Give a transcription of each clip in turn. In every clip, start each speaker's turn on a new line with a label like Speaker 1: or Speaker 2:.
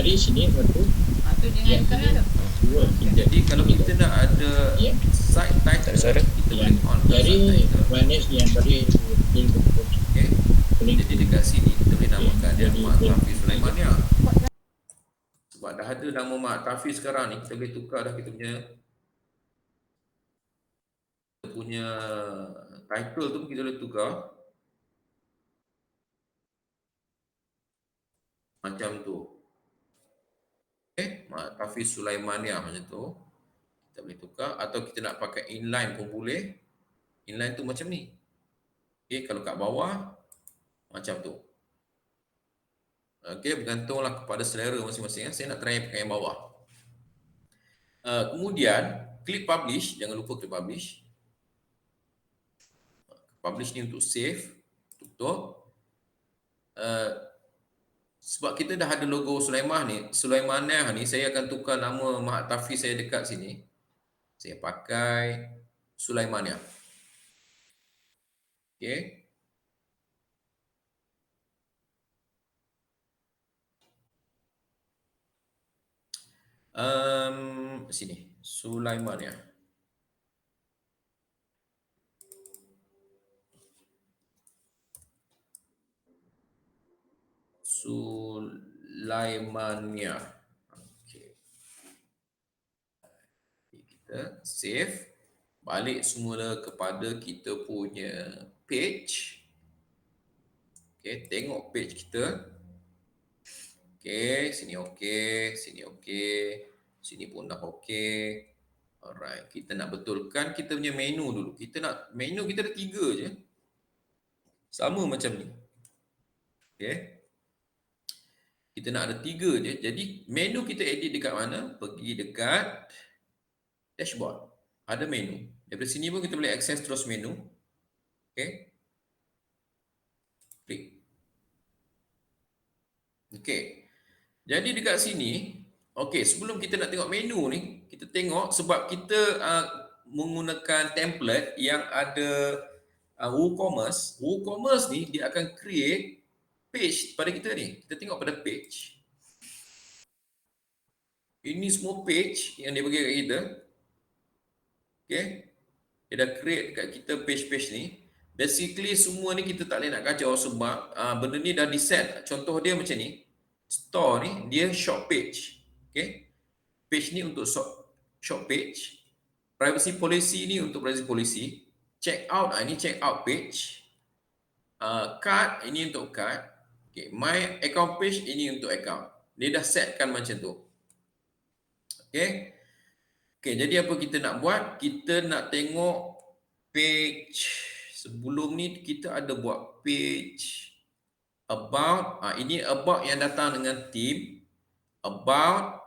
Speaker 1: Jadi sini satu
Speaker 2: tu dia
Speaker 1: yang
Speaker 2: icon
Speaker 1: ini dua kita.
Speaker 3: Jadi kalau kita nak ada site title,
Speaker 4: Suara.
Speaker 3: kita boleh on
Speaker 1: Jadi
Speaker 3: site title.
Speaker 1: Vanes yang tadi
Speaker 3: Okay. Jadi dekat sini kita boleh namakan dia Mak Tafiz Sulaimania. Sebab dah ada nama Mak Tafiz sekarang ni, kita boleh tukar dah kita punya title tu kita boleh tukar macam tu. Mak Tafiz Sulaimania macam tu. Kita boleh tukar atau kita nak pakai inline pun boleh. Inline tu macam ni. Kalau kat bawah macam tu. Bergantunglah kepada selera masing-masing. Saya nak try pakai yang bawah. Kemudian klik publish, jangan lupa klik publish. Publish ni untuk save, tutup. Sebab kita dah ada logo Sulaimaniyah ni, saya akan tukar nama Mak Tafiz saya dekat sini. Saya pakai Sulaimaniyah. Okey. Sini, Sulaimaniyah. Sulaimania. Okey. Kita save. Balik semula kepada kita punya page. Okey, tengok page kita. Okey, sini okey, sini okey. Sini pun dah okey. Alright, kita nak betulkan kita punya menu dulu. Menu kita ada 3 je. Sama macam ni. Okey. Kita nak ada 3 je. Jadi menu kita edit dekat mana? Pergi dekat dashboard. Ada menu. Daripada sini pun kita boleh akses terus menu. Okey. Klik. Okey. Jadi dekat sini, okey, sebelum kita nak tengok menu ni, kita tengok sebab kita menggunakan template yang ada WooCommerce. WooCommerce ni dia akan create page pada kita ni. Kita tengok pada page. Ini semua page yang dia bagi kat kita. Okey. Dia dah create kat kita page-page ni. Basically semua ni kita tak boleh nak kacau sebab benda ni dah di-set. Contoh dia macam ni. Store ni dia shop page. Okey. Page ni untuk shop page. Privacy policy ni untuk privacy policy. Check out ini check out page. Card ini untuk card. Okay. My account page ini untuk account. Dia dah setkan macam tu. Okay. Okay, jadi apa kita nak buat? Kita nak tengok page. Sebelum ni kita ada buat page about. Ini about yang datang dengan team. About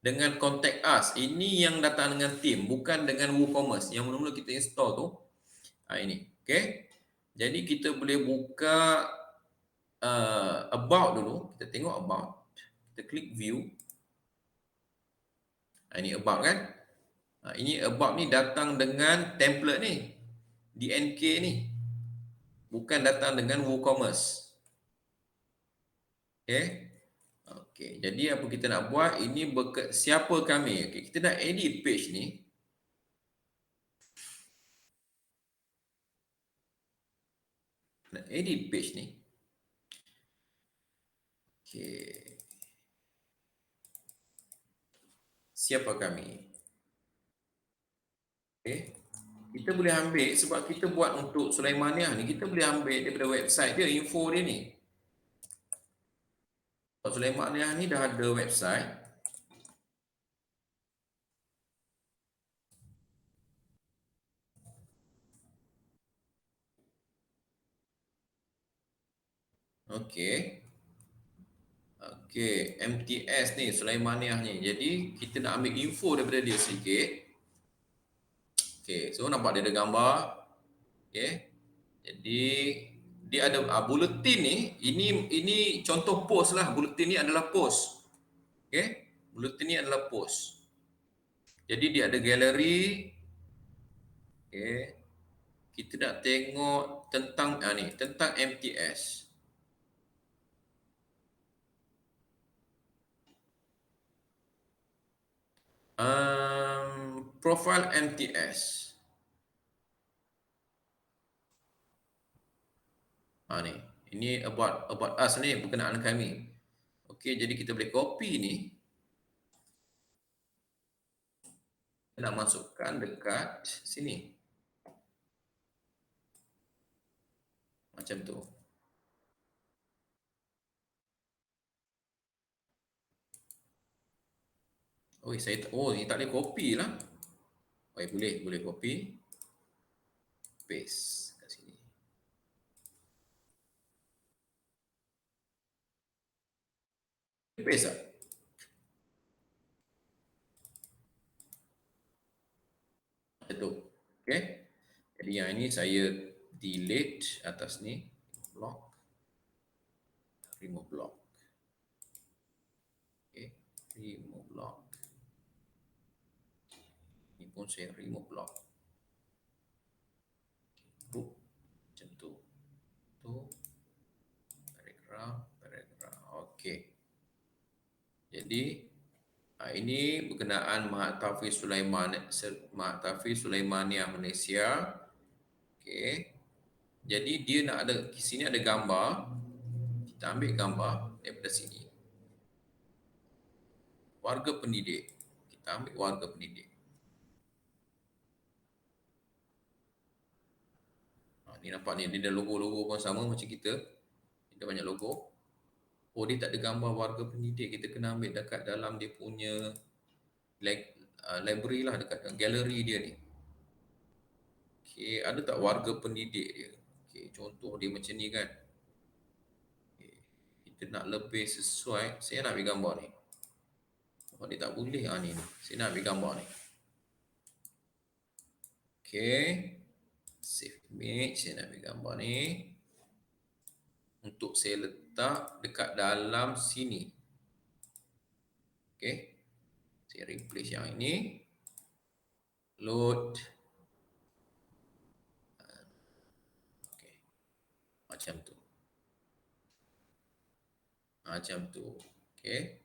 Speaker 3: dengan contact us. Ini yang datang dengan team, bukan dengan WooCommerce. Yang mula-mula kita install tu. Ini. Okay. Jadi kita boleh buka about dulu. Kita tengok about. Kita klik view. Ini about kan. Ini about ni datang dengan template ni. DNK ni. Bukan datang dengan WooCommerce. Okay. Okey, jadi apa kita nak buat? Ini siapa kami? Okey, kita nak edit page ni. Nak edit page ni. Okey. Siapa kami? Okey. Kita boleh ambil sebab kita buat untuk Sulaimaniah ni, kita boleh ambil daripada website dia, info dia ni. Sulaimaniah ni dah ada website. Okey. Okey, MTS ni, Sulaimaniah ni. Jadi, kita nak ambil info daripada dia sedikit. Okey, so nampak dia ada gambar. Okey. Jadi, dia ada bulletin ni. Ini contoh post lah. Bulletin ni adalah post. Okey. Bulletin ni adalah post. Jadi, dia ada gallery. Okey. Kita nak tengok tentang tentang MTS. profile MTS. Ni. Ini about us ni berkenaan kami. Okey, jadi kita boleh copy ni. Kita nak masukkan dekat sini. Macam tu. Ni tak boleh copy lah. Boleh copy. Paste kat sini. Paste tak? Macam tu. Okay. Jadi yang ini saya delete atas ni. Block. Remove block. Okay. Remove block. Ini pun saya remove block. Group. Macam tu. Tu. Paragraph. Okay. Jadi ini berkenaan Mahathir Sulaimaniah Malaysia. Okey. Jadi dia nak ada di sini ada gambar. Kita ambil gambar daripada sini. Warga pendidik. Kita ambil warga pendidik. Ni nampak ni dia ada logo-logo pun sama macam kita. Kita banyak logo. Dia tak ada gambar warga pendidik. Kita kena ambil dekat dalam dia punya library lah, dekat galeri dia ni. Okey, ada tak warga pendidik dia? Okey, contoh dia macam ni kan. Okay. Kita nak lebih sesuai. Saya nak ambil gambar ni. Dia tak boleh ni. Saya nak ambil gambar ni. Okey. Save image. Saya nak ambil gambar ni. Untuk saya letak dekat dalam sini. Okey. Saya replace yang ini. Load. Okey. Macam tu. Okey.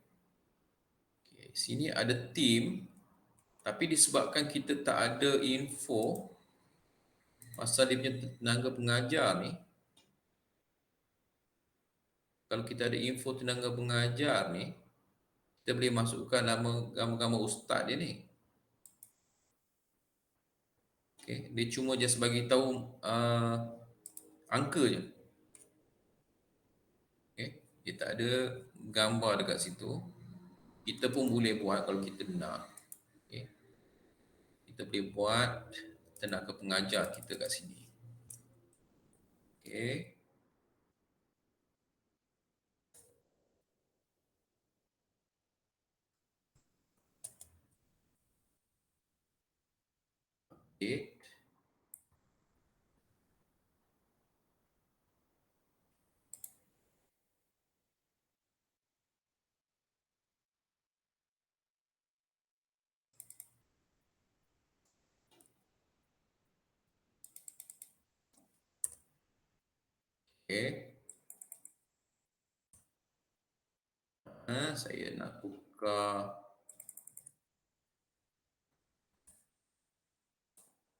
Speaker 3: Okey. Sini ada team. Tapi disebabkan kita tak ada info pasal dia punya tenaga pengajar ni. Kalau kita ada info tenaga pengajar ni, kita boleh masukkan nama gambar-gambar ustaz dia ni. Okay. Dia cuma just bagi tahu angka je. Okay. Dia tak ada gambar dekat situ. Kita pun boleh buat kalau kita nak. Okay. Kita boleh buat tenaga pengajar kita kat sini. Okay. Okay. Okay. Saya nak buka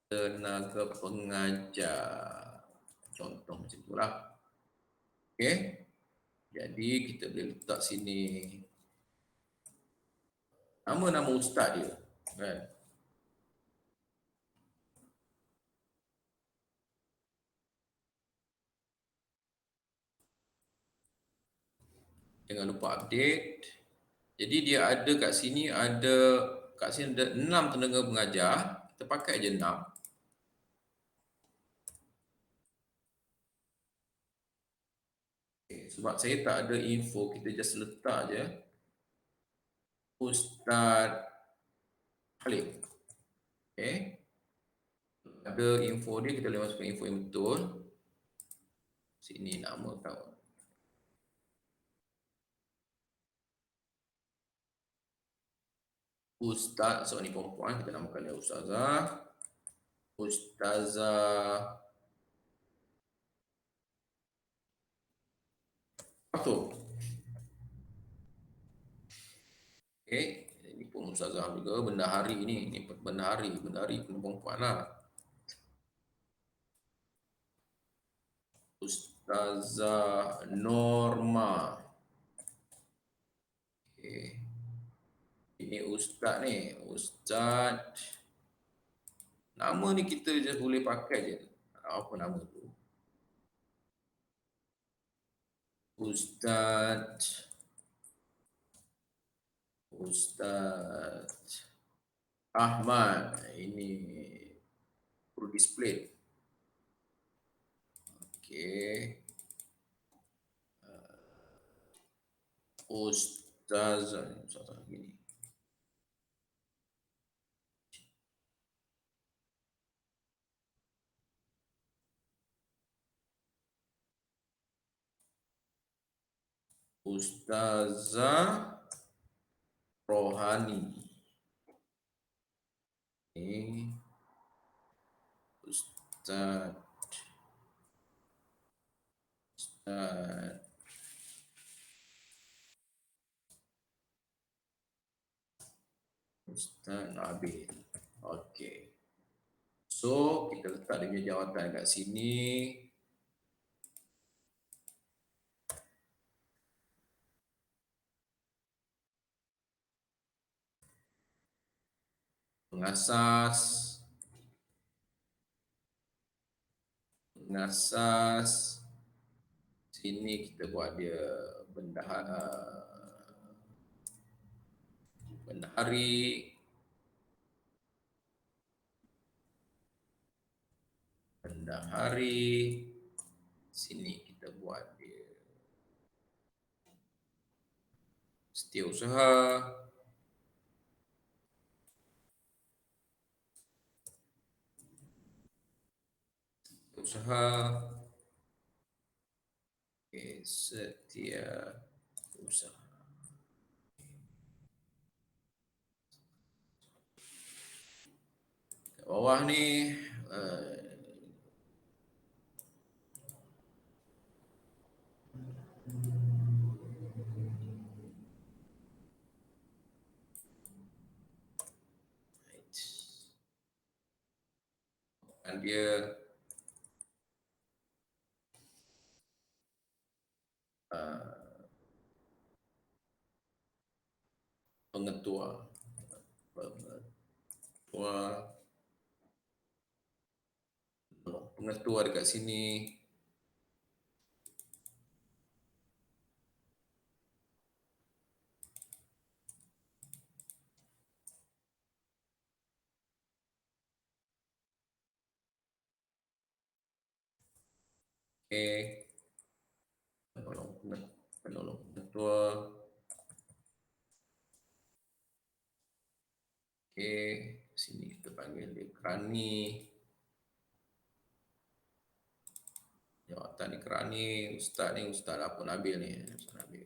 Speaker 3: tenaga pengajar. Contoh macam itulah. Okay. Jadi kita boleh letak sini nama ustaz dia. Kan? Jangan lupa update. Jadi dia ada kat sini ada 6 tenaga pengajar. Kita pakai je 6. Okay, sebab saya tak ada info, kita just letak je Ustaz Khalid. Okay. Ada info dia, kita boleh masukkan info yang betul. Sini nama tahu. Ustaz, so ni perempuan, kita namakan dia Ustazah. Ustazah Fatul. Okay, ini pun Ustazah juga bendahari ni. Ni bendahari perempuan lah. Ustazah Norma. Okay. Ini ustaz ni. Ustaz. Nama ni kita je boleh pakai je. Apa nama tu? Ustaz. Ustaz Ahmad. Ini perlu display. Okey. Ustazah gini. Ustazah Rohani. Ini Ustaz Ustaz Nabil. Okey. So, kita letak dia punya jawatan kat sini. Pengasas sini kita buat dia bendahari sini kita buat dia setiausaha setia usaha. Kat bawah ni dan dia pengetua dekat sini. Okey. Penolong pengetua. Okey, sini kita panggil dia kerani. Jawatan ni kerani, ustaz apa Nabil ni, Ustaz Nabil.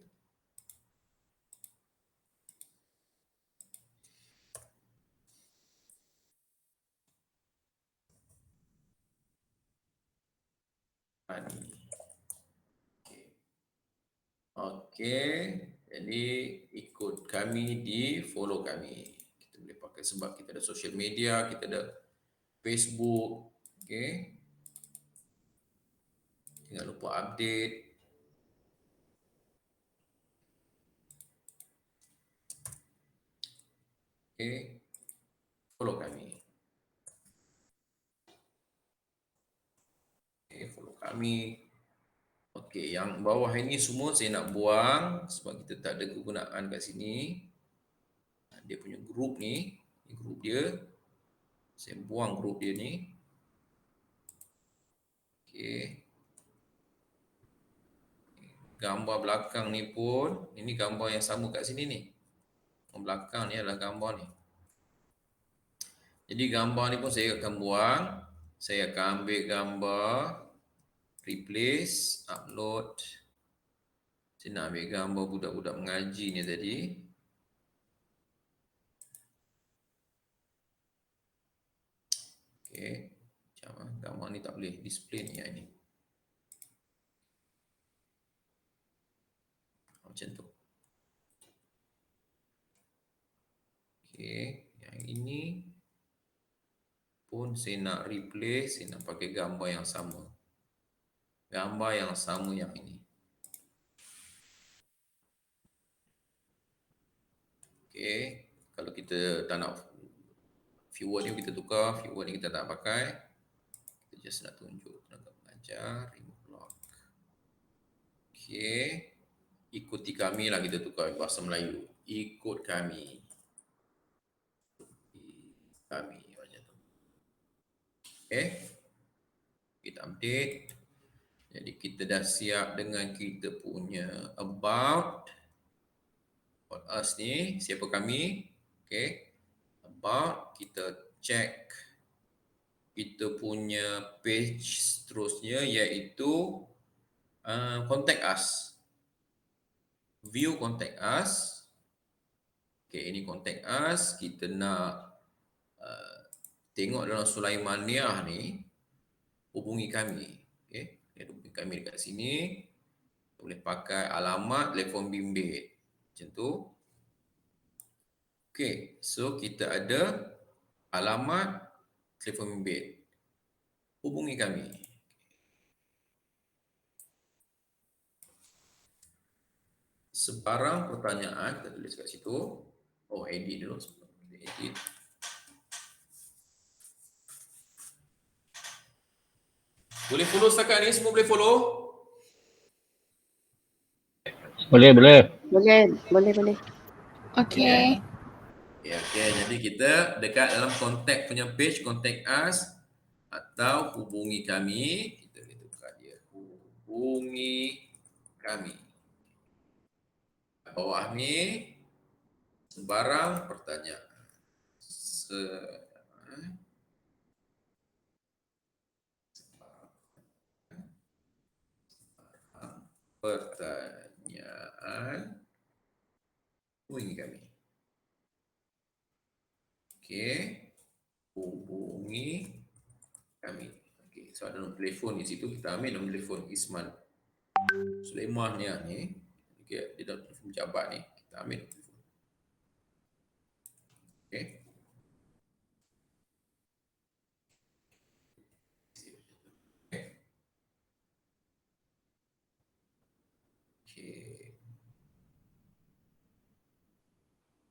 Speaker 3: Kerani. Okey, jadi ikut kami di follow kami. Kita boleh pakai sebab kita ada social media, kita ada Facebook. Okey. Jangan lupa update. Okey. Follow kami. Okey, follow kami. Okey, yang bawah ini semua saya nak buang sebab kita tak ada kegunaan kat sini. Dia punya grup ni grup dia. Saya buang grup dia ni. Okey. Gambar belakang ni pun, ini gambar yang sama kat sini ni. Yang belakang ni adalah gambar ni. Jadi gambar ni pun saya akan buang. Saya akan ambil gambar, replace, upload. Saya nak ambil gambar budak-budak mengaji ni tadi. Okey. Gambar ni tak boleh display ni yang ni. Macam tu. Okey. ataupun saya nak replace, saya nak pakai gambar yang sama. Gambar yang sama yang ini. Okey, kalau kita tak nak viewer ni kita tukar, viewer ni kita tak pakai. Kita just nak tunjuk tenaga pengajar, remove block. Okey, ikuti kami lah kita tukar bahasa Melayu. Ikut kami. Kami macam tu. Okey. Kita update. Jadi kita dah siap dengan kita punya about us ni, siapa kami. Okey. About, kita check kita punya page seterusnya iaitu contact us. View contact us. Okey, ini contact us. Kita nak tengok dalam Sulaimaniah ni, hubungi kami. Okey, hubungi kami dekat sini. Boleh pakai alamat telefon bimbit. Macam tu. Okey, so kita ada alamat telefon bimbit. Hubungi kami. Sebarang pertanyaan, kita tulis kat situ. Oh, edit dulu. Edit. Boleh follow setakat ni? Semua boleh follow?
Speaker 2: Boleh.
Speaker 4: Boleh.
Speaker 5: Okey.
Speaker 3: Okay. Jadi kita dekat dalam contact punya page, contact us atau hubungi kami. Kita tukar dia. Hubungi kami. Bawah ni sebarang pertanyaan. Pertanyaan, hubungi kami. Okey, hubungi kami. Okey, so ada nombor telefon di situ, kita ambil nombor telefon Isman Sulaiman ni. Okey, dia dah telefon pejabat ni, kita ambil nombor telefon. Okey.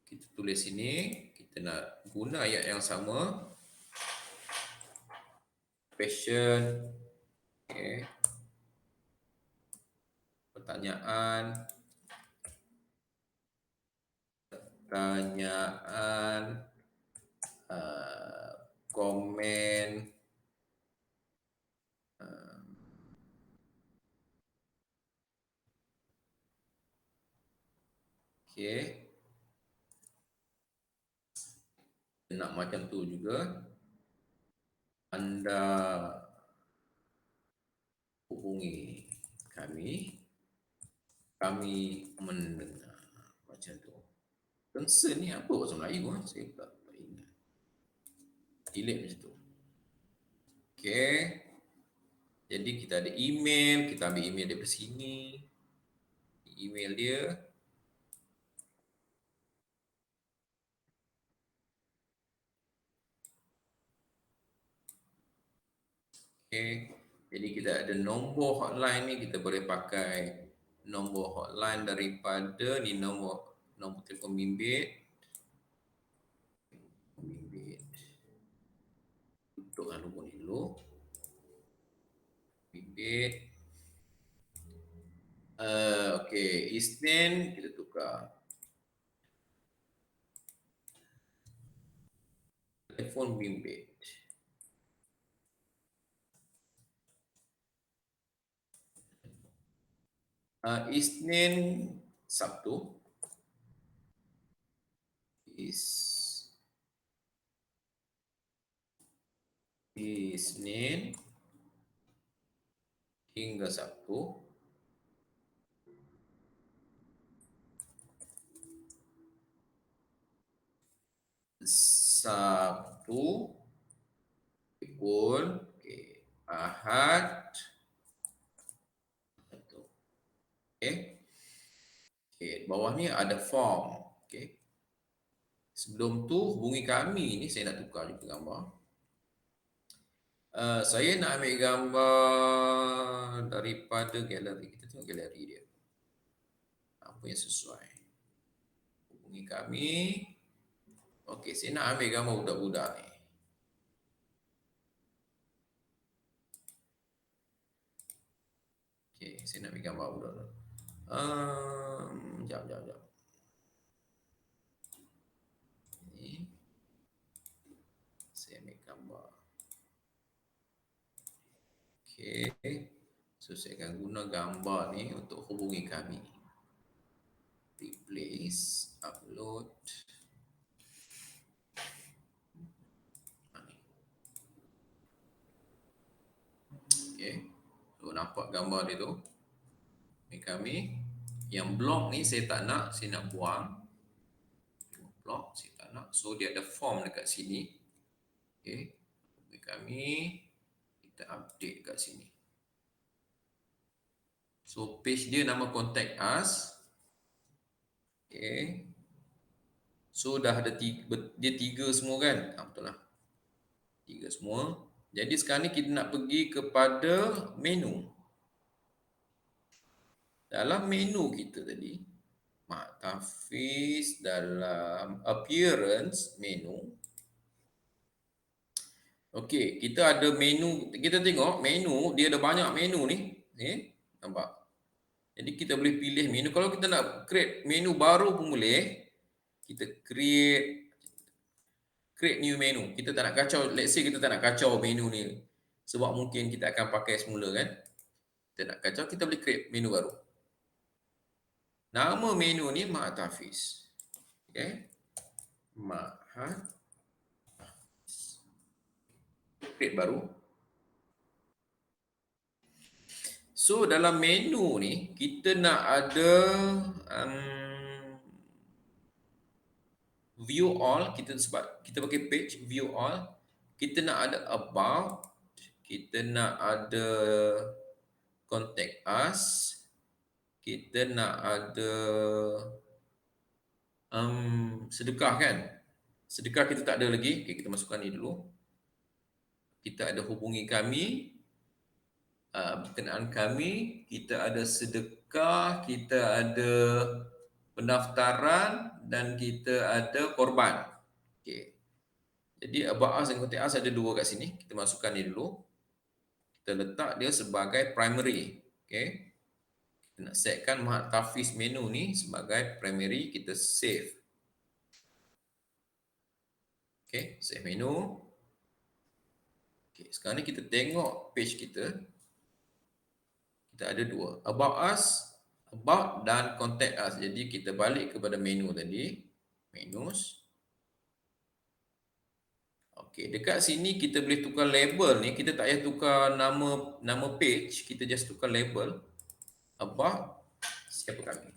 Speaker 3: Kita tulis sini, kita nak guna ayat yang sama. Question. Okay. Pertanyaan. Komen. Okay. Nak macam tu juga. Anda hubungi kami. Kami mendengar. Macam tu. Concern ni apa bahasa Melayu? Saya tak ingat. Delete macam tu. Okay. Jadi kita ada email. Kita ambil email daripada sini. Email dia. Okay. Jadi kita ada nombor hotline ni, kita boleh pakai nombor hotline daripada ni nombor telefon bimbit. Tutupkan nombor ni dulu. Bimbit. Okay, Isnin kita tukar. Telefon bimbit. Isnin, Sabtu. Isnin hingga Sabtu. Sabtu pun Ahad. Okay. Bawah ni ada form. Okay. Sebelum tu hubungi kami ni, saya nak tukar juga gambar. Saya nak ambil gambar daripada galeri. Kita tengok galeri dia. Apa yang sesuai. Hubungi kami. Okey, saya nak ambil gambar budak-budak ni. Okey, saya nak ambil gambar budak-budak. Jap. Ni. Saya ambil gambar. Okey. So, saya akan guna gambar ni untuk hubungi kami. Replace, upload. Okey. So, nampak gambar dia tu. Ini kami. Yang blok ni saya tak nak, saya nak buang. Blok saya tak nak. So, dia ada form dekat sini. Okey. Ini kami. Kita update kat sini. So, page dia nama contact us. Okay. So, dah ada dia tiga semua kan? Betul lah. Tiga semua. Jadi, sekarang ni kita nak pergi kepada menu. Dalam menu kita tadi, Mak Tafiz dalam appearance menu. Okey, kita ada menu. Kita tengok menu, dia ada banyak menu ni. Nampak? Jadi kita boleh pilih menu. Kalau kita nak create menu baru pun boleh. Kita create new menu. Kita tak nak kacau, let's say kita tak nak kacau menu ni. Sebab mungkin kita akan pakai semula kan. Kita nak kacau, kita boleh create menu baru. Nama menu ni Mak Tafiz. Okay. Mak Tafiz. Create baru. So dalam menu ni, kita nak ada view all, kita pakai page view all. Kita nak ada about, kita nak ada contact us, kita nak ada sedekah kan. Sedekah kita tak ada lagi. Okay, kita masukkan ni dulu. Kita ada hubungi kami, berkenaan kami, kita ada sedekah, kita ada pendaftaran dan kita ada korban. Okey. Jadi about us dan contact us ada dua kat sini. Kita masukkan ni dulu. Kita letak dia sebagai primary. Okey. Kita nak setkan Mak Tafiz menu ni sebagai primary, kita save. Okey, save menu. Okey, sekarang ni kita tengok page kita. Kita ada dua, about us, about dan contact us. Jadi kita balik kepada menu tadi, menus. Okey, dekat sini kita boleh tukar label ni. Kita tak payah tukar nama page, kita just tukar label. About siapa kami.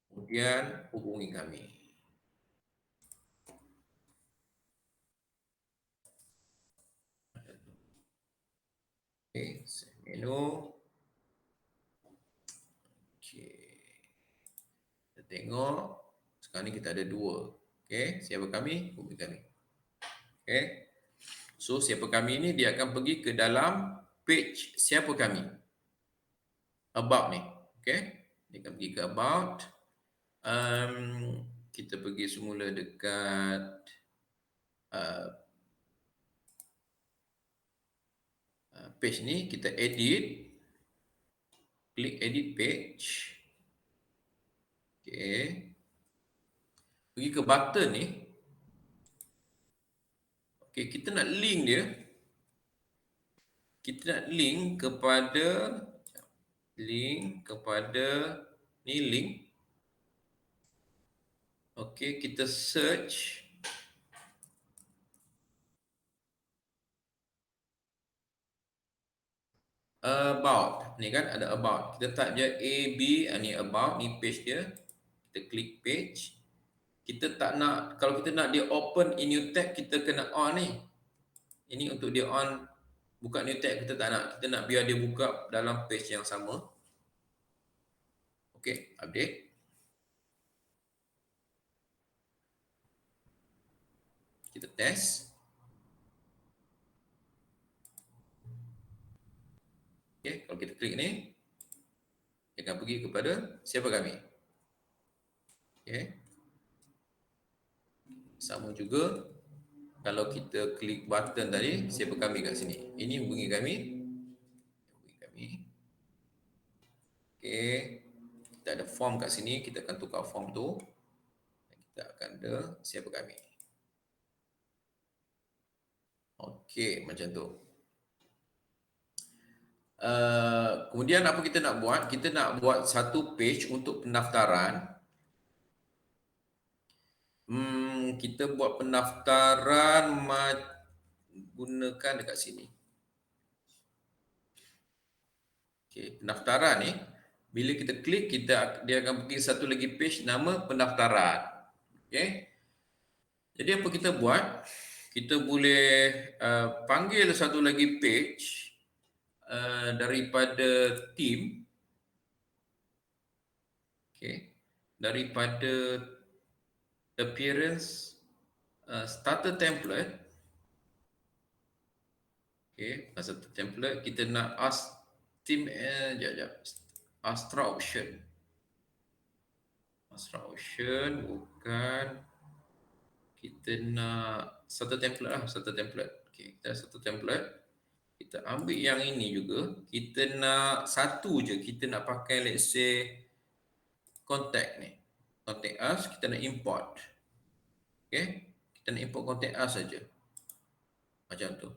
Speaker 3: Kemudian hubungi kami. Okey, save menu. Okey. Kita tengok. Sekarang ni kita ada dua. Okey, siapa kami? Hubungi kami. Okey. So, siapa kami ni dia akan pergi ke dalam page siapa kami. About ni. Okey. Dia akan pergi ke about. Kita pergi semula dekat page ni, kita edit, klik edit page. Okey. Pergi ke button ni. Okey, kita nak link dia. Kita nak link kepada ni link. Okey, kita search about. Ni kan ada about. Kita type je A, B, ni about, ni page dia. Kita klik page. Kita tak nak, kalau kita nak dia open in new tab, kita kena on ni. Ini untuk dia on, buka new tab kita tak nak. Kita nak biar dia buka dalam page yang sama. Okey, update. Kita test. Okay, kalau kita klik ni, dia akan pergi kepada siapa kami. Okay. Sama juga kalau kita klik button tadi, siapa kami kat sini. Ini hubungi kami. Hubungi kami. Okay. Kita ada form kat sini, kita akan tukar form tu. Kita akan ada siapa kami. Okay, macam tu. Kemudian apa kita nak buat? Kita nak buat satu page untuk pendaftaran. Kita buat pendaftaran gunakan dekat sini. Okay, pendaftaran ni bila kita klik dia akan pergi satu lagi page nama pendaftaran. Okay. Jadi apa kita buat? Kita boleh panggil satu lagi page daripada team. Okay. Daripada appearance starter template. Okay, starter template kita nak ask team Astra option. Astra option bukan, kita nak starter template lah, starter template. Okay, kita satu template. Kita ambil yang ini juga. Kita nak satu je, kita nak pakai let's say contact ni. Contact us, kita nak import. Okay, kita nak import contact us saja. Macam tu.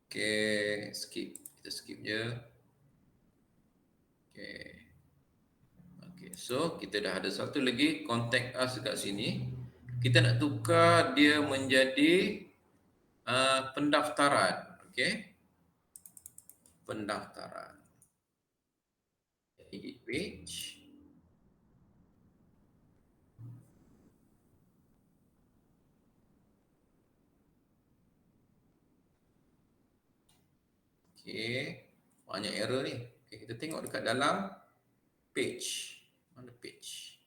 Speaker 3: Okay, skip. Kita skip je. Okay. Okay, so kita dah ada satu lagi contact us dekat sini. Kita nak tukar dia menjadi pendaftaran. Okay. Pendaftaran. Edit page. Okay, banyak error ni. Okay, kita tengok dekat dalam page. Mana page?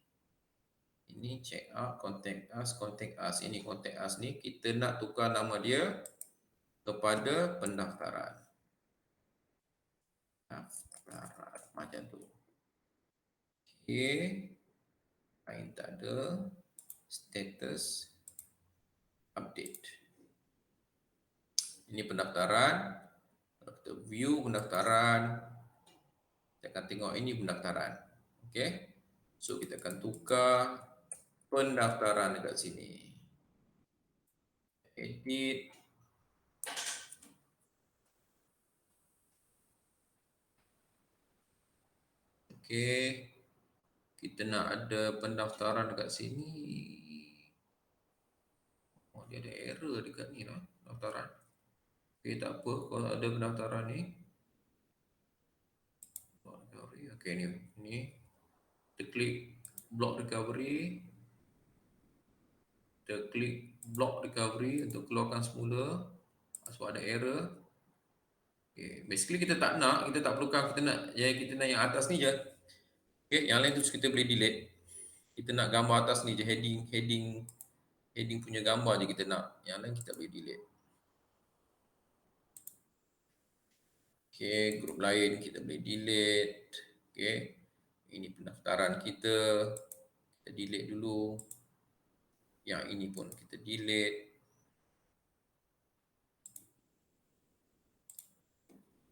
Speaker 3: Ini check out, contact us, contact us. Ini contact us ni, kita nak tukar nama dia kepada pendaftaran. Pendaftaran, macam tu. Okay, lain tak ada. Status update. Ini pendaftaran. Kita view pendaftaran, kita akan tengok ini pendaftaran. Okay, so kita akan tukar pendaftaran dekat sini. Edit. Okay, kita nak ada pendaftaran dekat sini. Oh, dia ada error dekat ni lah, pendaftaran. Okay, tak apa kalau ada pendaftaran ni. Okay, ni. Kita klik block recovery. Kita klik block recovery untuk keluarkan semula sebab ada error. Okay, basically kita tak nak, kita tak perlukan, kita nak yang atas ni je. Okay, yang lain tu kita boleh delete. Kita nak gambar atas ni je, heading punya gambar je kita nak. Yang lain kita boleh delete. Okay, grup lain kita boleh delete. Okay, ini pendaftaran kita. Kita delete dulu. Yang ini pun kita delete.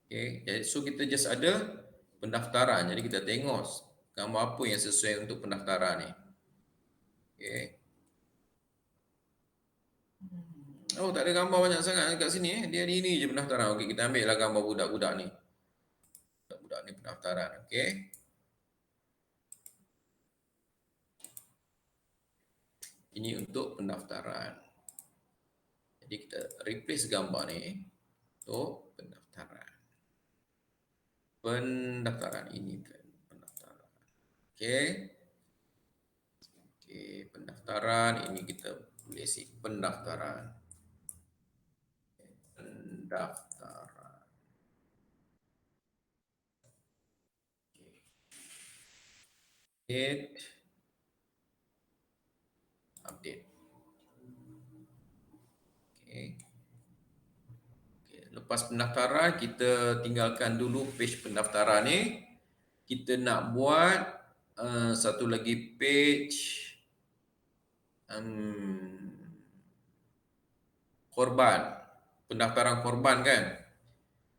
Speaker 3: Okay, so kita just ada pendaftaran. Jadi kita tengok gambar apa yang sesuai untuk pendaftaran ni. Okay. Oh, tak ada gambar banyak sangat kat sini. Dia ini je pendaftaran. Okay, kita ambil lah gambar budak-budak ni. Budak-budak ni pendaftaran. Okay. Ini untuk pendaftaran. Jadi kita replace gambar ni untuk pendaftaran. Pendaftaran ini pendaftaran. Okay. Okay, pendaftaran ini kita boleh isi pendaftaran. Pendaftaran. Okay. Update. Lepas pendaftaran, kita tinggalkan dulu page pendaftaran ni. Kita nak buat satu lagi page korban. Pendaftaran korban kan?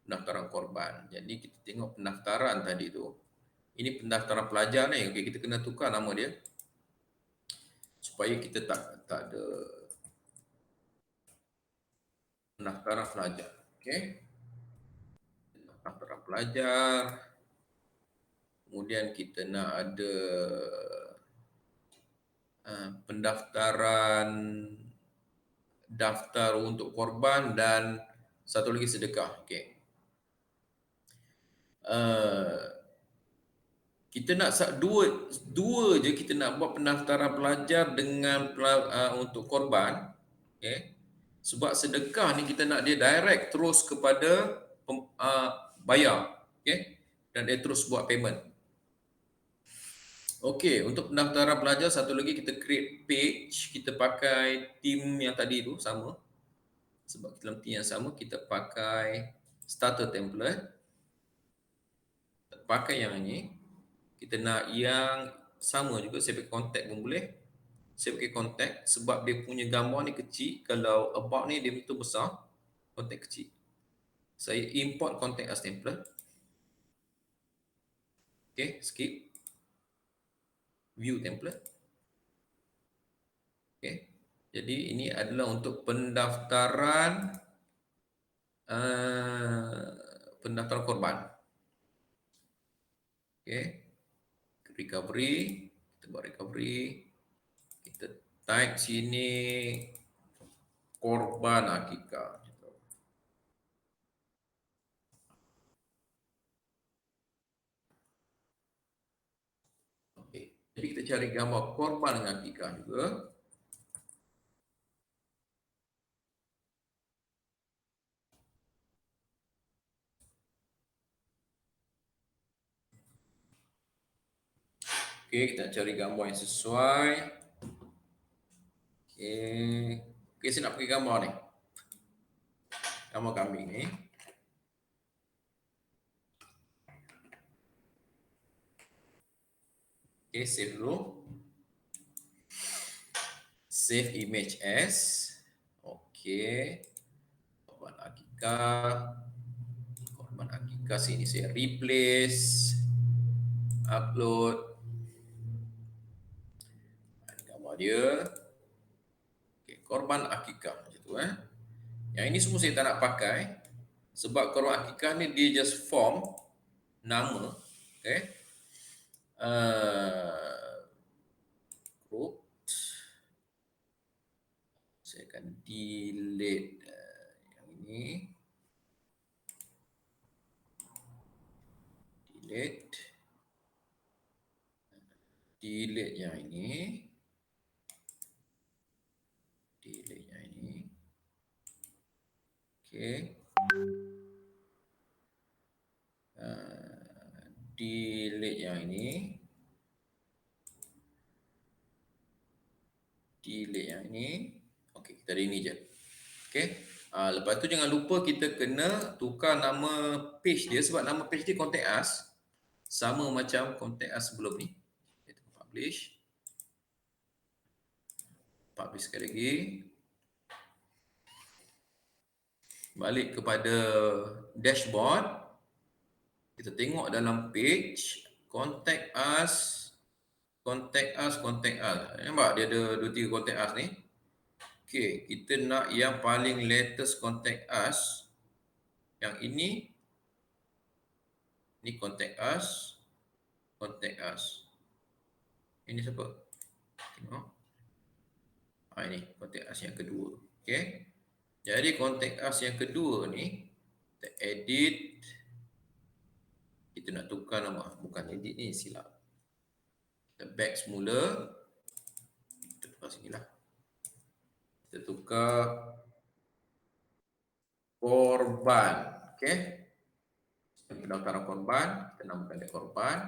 Speaker 3: Pendaftaran korban. Jadi kita tengok pendaftaran tadi tu. Ini pendaftaran pelajar ni. Okay, kita kena tukar nama dia. Supaya kita tak ada pendaftaran pelajar. Okay. Pendaftaran pelajar. Kemudian kita nak ada pendaftaran daftar untuk korban dan satu lagi sedekah. Okay. Kita nak dua je kita nak buat pendaftaran pelajar dengan untuk korban. Okay. Sebab sedekah ni kita nak dia direct terus kepada bayar. Okay. Dan dia terus buat payment. Okey, untuk pendaftaran pelajar satu lagi kita create page, kita pakai theme yang tadi tu sama. Sebab dalam theme yang sama kita pakai starter template. Pakai yang ini. Kita nak yang sama juga, saya pakai contact pun boleh. Saya pakai contact sebab dia punya gambar ni kecil, kalau about ni dia betul besar, contact kecil. Saya import contact as template. Okey, skip. View template. Okay. Jadi ini adalah untuk pendaftaran pendaftaran korban. Okay. Recovery. Kita buat recovery. Kita type sini korban akikah. Okay. Jadi kita cari gambar korban dengan akikah juga. Okey, kita cari gambar yang sesuai. Okey, saya nak pakai gambar ni. Gambar kambing ni. Okey, save dulu. Save image as. Okey. Korban akikah. Korban akikah sini saya replace. Upload. Gambar dia. Okay, korban akikah macam tu Yang ini semua saya tak nak pakai sebab korban akikah ni dia just form nama. Okay. Group. Saya akan delete yang ini. Delete yang ini. Delete yang ini. Okey. Delete yang ini. Delete yang ini. Okey, kita ada ini je. Okey. Lepas tu jangan lupa kita kena tukar nama page dia sebab nama page dia contact us. Sama macam contact us sebelum ni. Kita publish. Publish sekali lagi. Balik kepada dashboard. Kita tengok dalam page contact us. Nampak dia ada 2-3 contact us ni. Okey, kita nak yang paling latest contact us. Yang ini. Ni contact us. Contact us. Ini siapa? Tengok. Ini contact us yang kedua. Okey. Jadi contact us yang kedua ni kita edit. Kita nak tukar nama. Bukan edit ni, silap. Kita back semula. Kita tukar sini lah. Kita tukar korban. Okey. Pendaftaran korban. Kita namakan dia korban.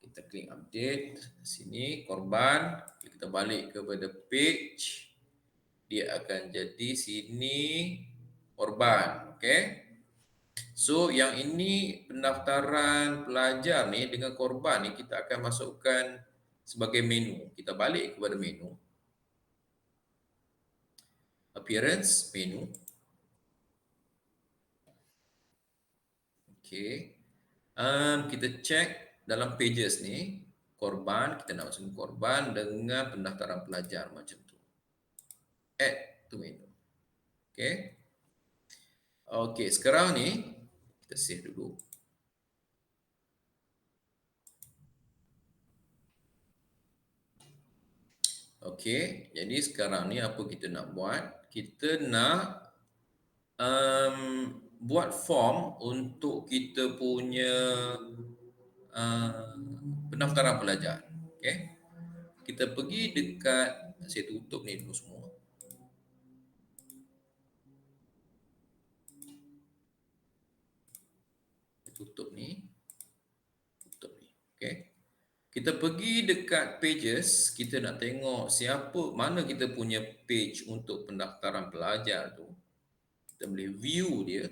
Speaker 3: Kita klik update. Sini korban. Kita balik kepada page. Dia akan jadi sini korban. Okey. So yang ini pendaftaran pelajar ni dengan korban ni kita akan masukkan sebagai menu. Kita balik kepada menu. Appearance, menu. Okay. Kita check dalam pages ni, korban, kita nak masukkan korban dengan pendaftaran pelajar macam tu. Add to menu. Okay. Okay, sekarang ni kita save dulu. Okay, jadi sekarang ni apa kita nak buat? Kita nak buat form untuk kita punya pendaftaran pelajar. Okay, kita pergi dekat, saya tutup ni dulu semua. Tutup ni. Okay. Kita pergi dekat pages, kita nak tengok mana kita punya page untuk pendaftaran pelajar tu. Kita boleh view dia.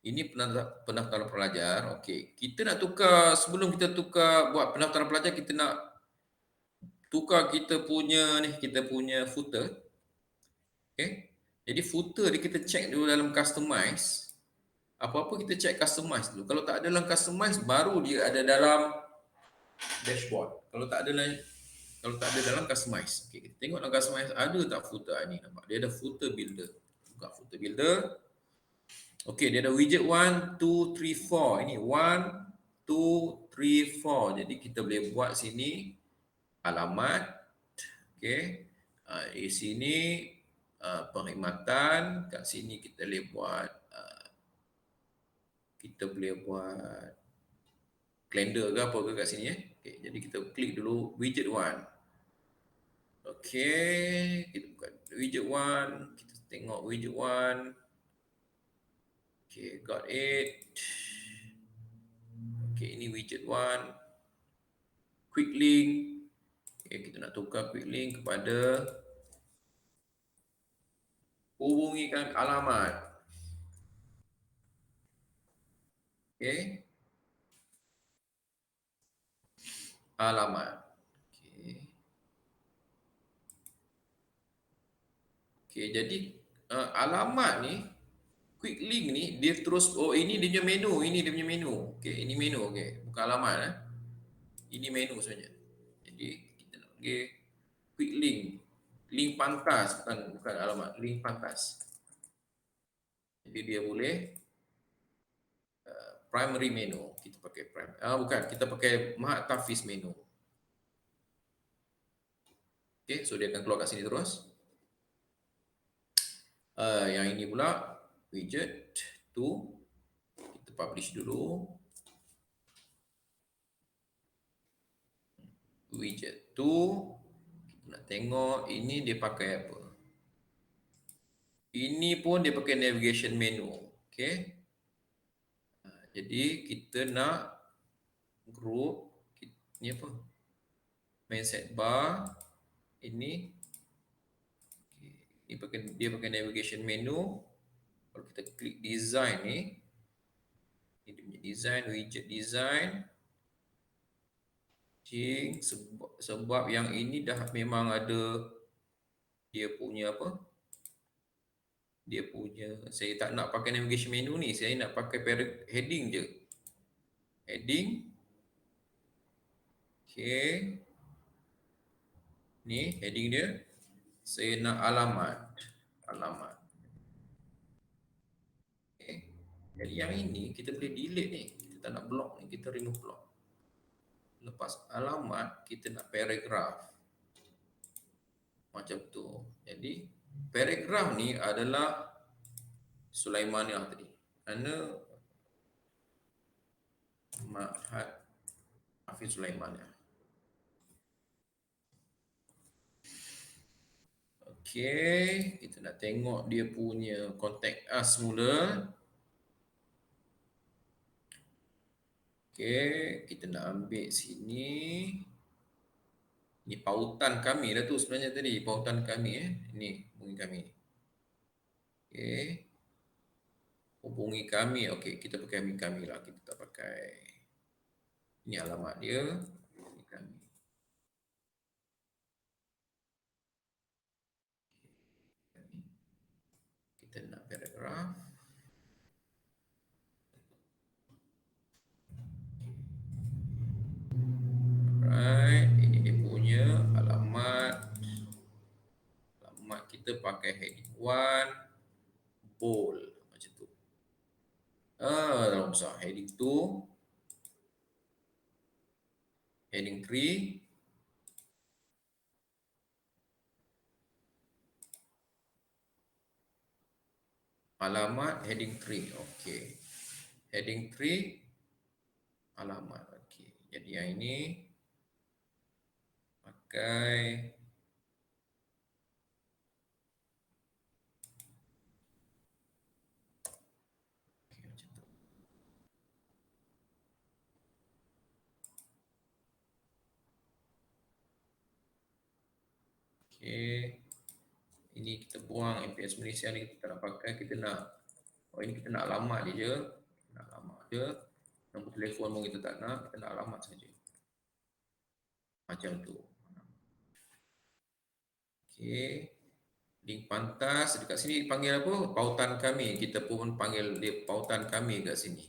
Speaker 3: Ini pendaftaran pelajar. Okey, kita nak tukar, sebelum kita tukar buat pendaftaran pelajar, kita nak tukar kita punya footer. Okey. Jadi footer ni kita check dulu dalam customize. Apa-apa kita check customize dulu. Kalau tak ada dalam customize, baru dia ada dalam dashboard. Kalau tak ada dalam customize. Okey, kita tengok dalam customize ada tak footer ni, nampak. Dia ada footer builder. Buka footer builder. Okey, dia ada widget 1 2 3 4. Ini 1 2 3 4. Jadi kita boleh buat sini alamat. Okey. Di sini perkhidmatan, kat sini kita boleh buat kalender ke apa ke kat sini . Okay, jadi kita klik dulu widget 1. Okey, kita buka widget 1, kita tengok widget 1. Okey, got it. Okey, ini widget 1. Quick link. Okey, kita nak tukar quick link kepada hubungikan alamat. Okey. Alamat. Okey. Okey, jadi alamat ni, quick link ni dia terus, ini dia punya menu, Okey, ini menu, okey. Bukan alamat . Ini menu sebenarnya. Jadi kita nak pergi quick link. Link pantas, bukan alamat, link pantas. Jadi dia boleh primary menu. Kita pakai kita pakai Mahat Tafiz menu. Okey, so dia akan keluar kat sini terus. Yang ini pula widget 2. Kita publish dulu. Widget 2. Kita nak tengok ini dia pakai apa. Ini pun dia pakai navigation menu. Okey. Jadi kita nak group ni apa? Main set bar ini. Okay. Dia pakai navigation menu. Kalau kita klik design ni, ini dia punya design, widget design. Sebab yang ini dah memang ada dia punya apa? Saya tak nak pakai navigation menu ni, saya nak pakai heading je. Heading. Okey. Ni heading dia. Saya nak alamat. Okay. Jadi yang ini kita boleh delete ni. Kita tak nak block ni, kita remove block. Lepas alamat, kita nak paragraph. Macam tu. Jadi paragraph ni adalah Sulaimaniyah tadi. Kerana Mahat Tafiz Sulaimaniyah. Okey, kita nak tengok dia punya contact us mula. Okey, kita nak ambil sini. Ini pautan kami dah tu sebenarnya tadi, pautan kami . Ini hubungi kami. Okey. Hubungi kami. Okey, kita pakai kami lah. Kita tak pakai. Ini alamat dia. Hubungi kami. Kita nak paragraf. Alright, ini dia punya alamat. Alamat kita pakai heading 1, bold macam tu. Dalam besar heading 2, heading 3, alamat heading 3. Okey. Heading 3 alamat. Okey. Jadi yang ini pakai okey macam tu. Okey. Ini kita buang MPS Malaysia ni, kita tak nak pakai, kita nak ini kita nak alamat dia je. Kita nak alamat je. Nombor telefon pun kita tak nak, kita nak alamat saja. Macam tu. Okey. Link pantas dekat sini panggil apa? Pautan kami. Kita pun panggil dia pautan kami kat sini.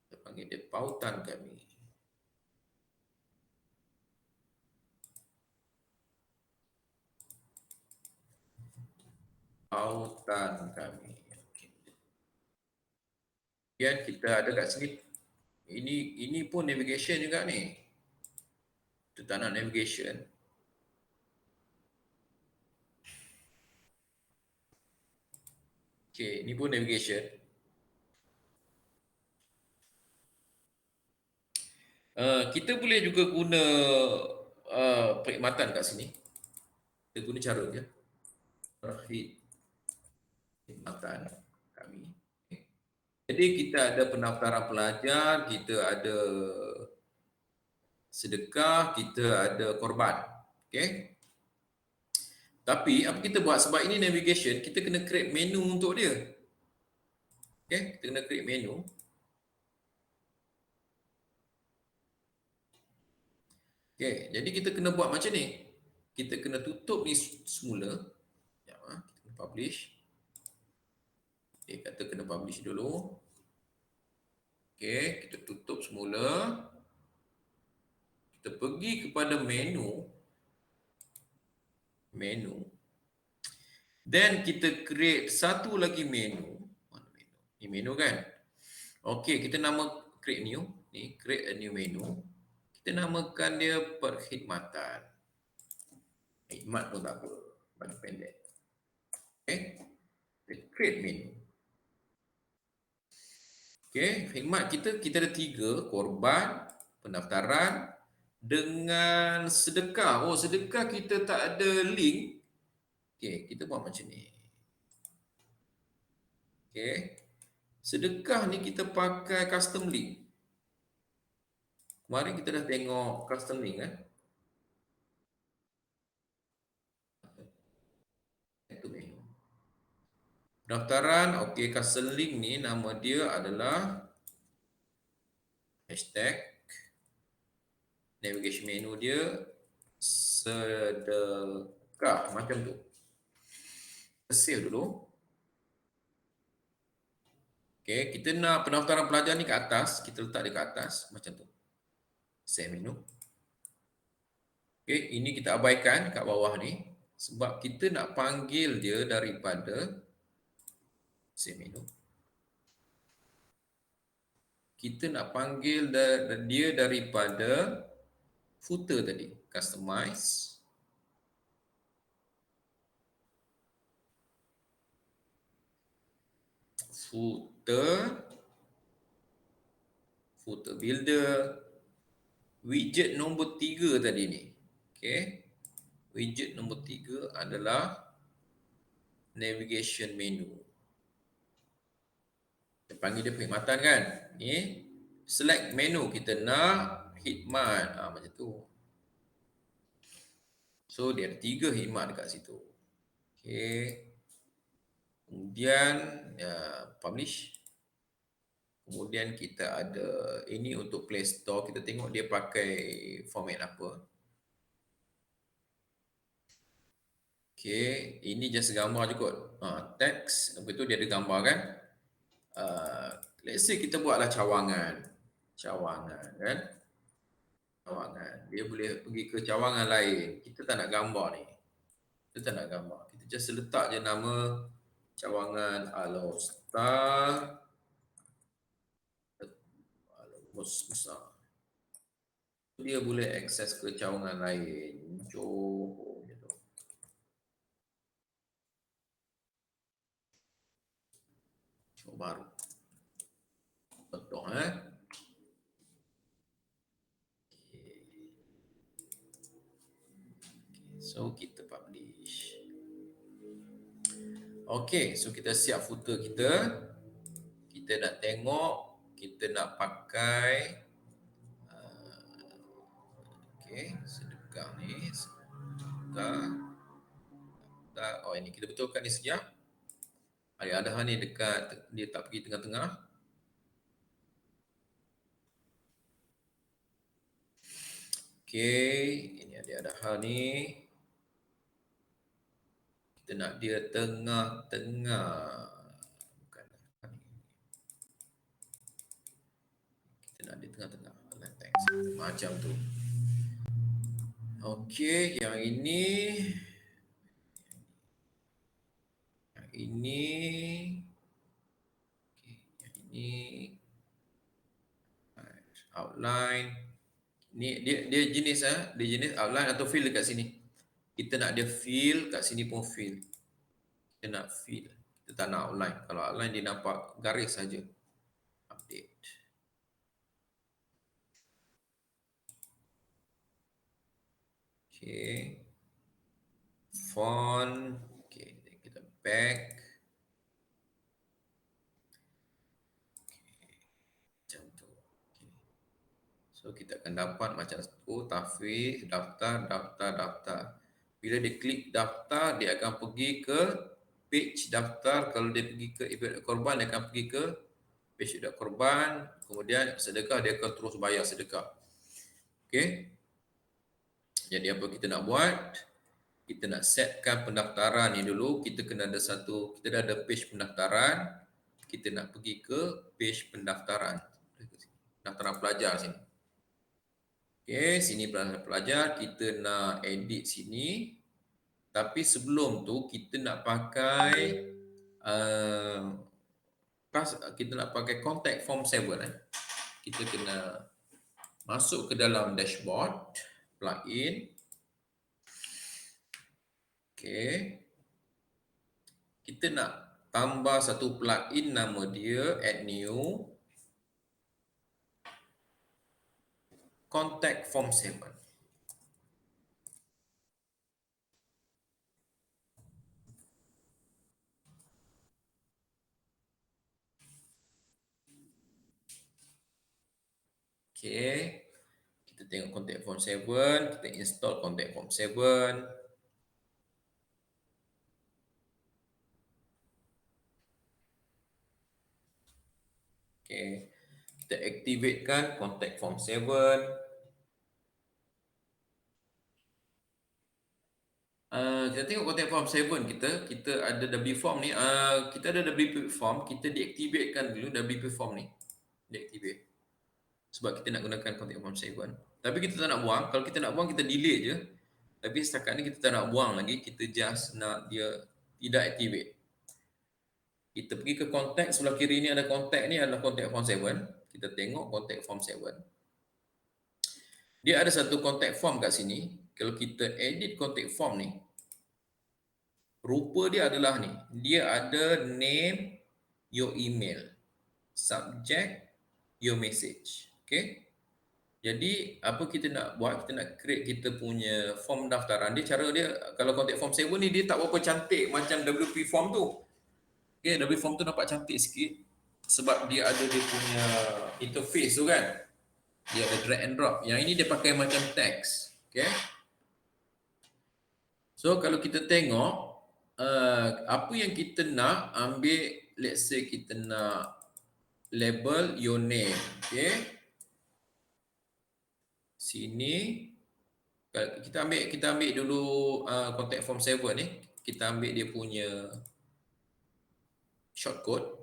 Speaker 3: Kita panggil dia pautan kami. Pautan kami. Okey. Kemudian kita ada kat sini. Ini pun navigation juga ni. Kita tak nak navigation. Okey, ini pun navigation. Kita boleh juga guna perkhidmatan kat sini. Kita guna cara dia. Perkhidmatan kami. Jadi kita ada pendaftaran pelajar, kita ada sedekah, kita ada korban. Okey. Tapi apa kita buat, sebab ini navigation, kita kena create menu untuk dia. Okey, kita kena create menu. Okey, jadi kita kena buat macam ni. Kita kena tutup ni semula. Sekejap, kita kena publish. Okey, kata kena publish dulu. Okey, kita tutup semula. Kita pergi kepada menu. Then kita create satu lagi menu. Mana menu? Ni menu kan? Okey, kita nama create new. Ni create a new menu. Kita namakan dia perkhidmatan. Khidmat pun tak apa. Bagi pendek. Okey. Kita create menu. Okey, khidmat kita ada 3, korban, pendaftaran dengan sedekah. Oh, sedekah kita tak ada link. Okey, kita buat macam ni. Okey. Sedekah ni kita pakai custom link. Kemarin kita dah tengok custom link kan. Itu menu. Pendaftaran, okey, custom link ni nama dia adalah hashtag. Navigation menu dia sedekah macam tu. Save dulu. Okey, kita nak pendaftaran pelajar ni ke atas, kita letak dia ke atas macam tu. Save menu. Okey, ini kita abaikan kat bawah ni sebab kita nak panggil dia daripada save menu. Kita nak panggil dia daripada footer tadi, customize. Footer builder, widget nombor 3 tadi ni. Okey. Widget nombor 3 adalah navigation menu. Kita panggil dia perkhidmatan kan? Ni select menu, kita nak khidmat. Macam tu. So dia ada 3 khidmat dekat situ. Okey. Kemudian publish. Kemudian kita ada ini untuk Play Store, kita tengok dia pakai format apa. Okay, ini just gambar je kot. Teks, lepas tu dia ada gambar kan. Let's say kita buatlah cawangan kan. Cawangan. Dia boleh pergi ke cawangan lain. Kita tak nak gambar ni. Kita tak nak gambar. Kita just letak je nama cawangan Alostar. Besar. Dia boleh akses ke cawangan lain. Johor gitu. Johor Bahru. Contoh So kita publish. Okay, so kita siap footer kita. Kita nak tengok, kita nak pakai sedekah ni, sedekah. Oh, ini kita betulkan ni sekejap. Ada ni dekat, dia tak pergi tengah-tengah. Okay, ini ada hal ni. Kita nak dia tengah-tengah. Bukan. Kita nak dia tengah-tengah. Macam tu. Okay, yang ini. Yang ini. Okay, yang ini. Outline. Ni dia jenis dia jenis outline atau fill dekat sini. Kita nak dia fill, kat sini pun fill. Kita nak fill. Kita tak nak outline. Kalau outline dia nampak garis saja. Update. Okay. Font. Okay, kita back. So kita akan dapat macam tu, tafwid, daftar. Bila dia klik daftar, dia akan pergi ke page daftar. Kalau dia pergi ke ibadat korban, dia akan pergi ke page ibadat korban. Kemudian sedekah, dia akan terus bayar sedekah. Okay. Jadi apa kita nak buat? Kita nak setkan pendaftaran ni dulu. Kita kena ada satu, kita dah ada page pendaftaran. Kita nak pergi ke page pendaftaran. Pendaftaran pelajar sini. Okay, sini pelajar, kita nak edit sini. Tapi sebelum tu kita nak pakai contact form 7. Kita kena masuk ke dalam dashboard, plugin. Okay. Kita nak tambah satu plugin, nama dia add new. Contact form 7. Okay. Kita tengok contact form 7, kita install contact form 7. Okay. Kita activatekan contact form 7. Kita tengok contact form 7 kita ada WP form ni. Kita ada WP form, kita deactivatekan dulu WP form ni. Deactivate. Sebab kita nak gunakan contact form 7. Tapi kita tak nak buang. Kalau kita nak buang, kita delete je. Tapi setakat ni kita tak nak buang lagi. Kita just nak dia tidak activate. Kita pergi ke contact. Sebelah kiri ni ada contact ni adalah contact form 7. Kita tengok contact form 7. Dia ada satu contact form kat sini. Kalau kita edit contact form ni, rupa dia adalah ni. Dia ada name, your email, subject, your message. Okay. Jadi apa kita nak buat? Kita nak create kita punya form daftaran. Dia cara dia, kalau contact form 7 ni dia tak berapa cantik macam WP form tu. Okay, WP form tu nampak cantik sikit sebab dia ada dia punya interface tu kan. Dia ada drag and drop. Yang ini dia pakai macam teks. Okay. So kalau kita tengok, apa yang kita nak ambil, let's say kita nak label your name. Okay. Sini kita ambil dulu contact form 7 ni. Kita ambil dia punya shortcode.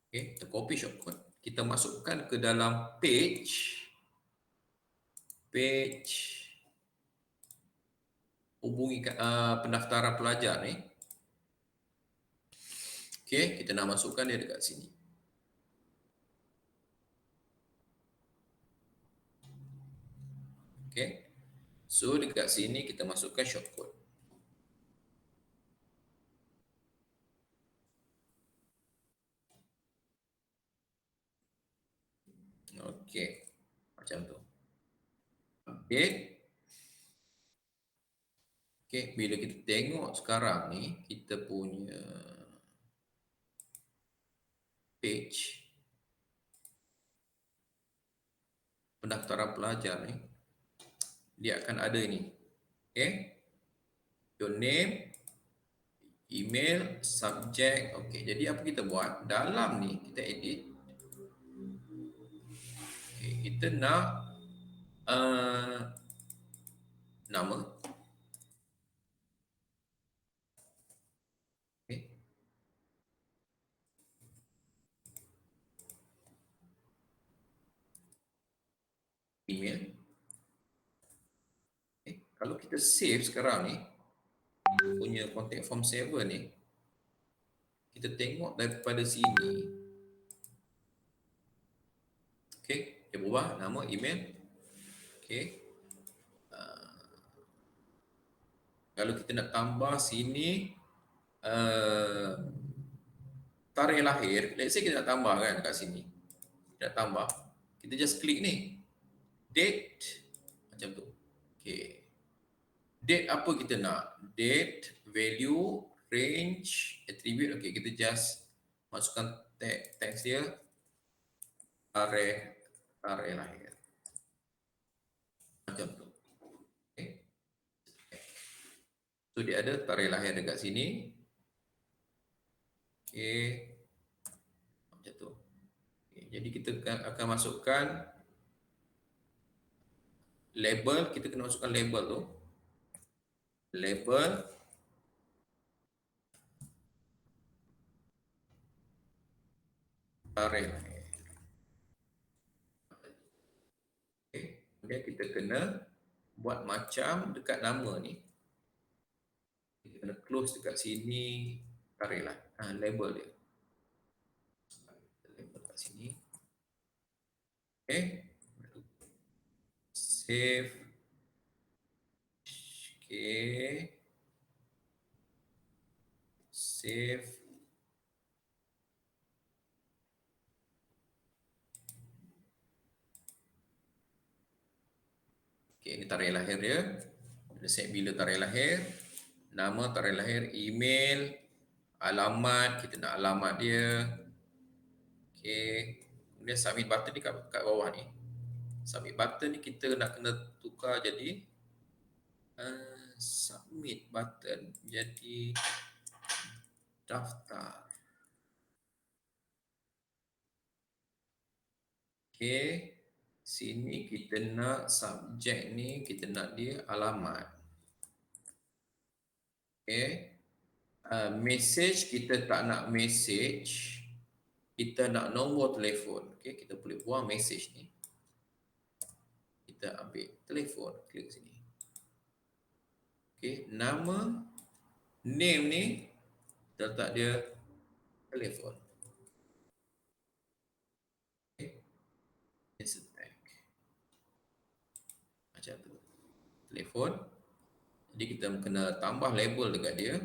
Speaker 3: Okay, kita copy shortcode. Kita masukkan ke dalam page hubungi pendaftaran pelajar ni. Okay, kita nak masukkan dia dekat sini. Okay, so dekat sini kita masukkan shortcode. Okay, macam tu. Update. Okay, bila kita tengok sekarang ni, kita punya page pendaftaran pelajar ni, dia akan ada ni. Okay, your name, email, subject. Okay, jadi apa kita buat? Dalam ni kita edit. Okay, kita nak nama. Okay. Email. Okay. Kalau kita save sekarang ni, punya contact form 7 ni, kita tengok daripada sini. Okay, dia berubah nama, email. Okay. Kalau kita nak tambah sini tarikh lahir, let's say kita nak tambah kan kat sini. Kita nak tambah. Kita just klik ni. Date macam tu. Okay. Date apa kita nak? Date, value, range, attribute. Okay, kita just masukkan teks dia. Tarikh lahir. Macam tu. Okay. So dia ada tarikh lahir dekat sini. Okay. Macam tu. Okay. Jadi kita akan masukkan label. Kita kena masukkan label tu. Label. Tarikh lahir. Okay. Kemudian kita kena buat macam dekat nama ni. Kita kena close dekat sini. Tarikh lah. Label dia. Label kat sini. Okay. Save. Okay. Save. Okay, ini tarikh lahir dia. Kita set bila tarikh lahir. Nama, tarikh lahir, email, alamat. Kita nak alamat dia. Okay. Kemudian submit button ni kat bawah ni. Submit button ni kita nak kena tukar jadi submit button jadi daftar. Okay. Sini kita nak subjek ni, kita nak dia alamat. Okay. Message, kita tak nak message. Kita nak nombor telefon. Okay. Kita boleh buang message ni. Kita ambil telefon. Klik sini. Okay. Nama, name ni, kita letak dia telefon. Okay. Insert tag. Macam tu. Telefon. Jadi kita kena tambah label dekat dia.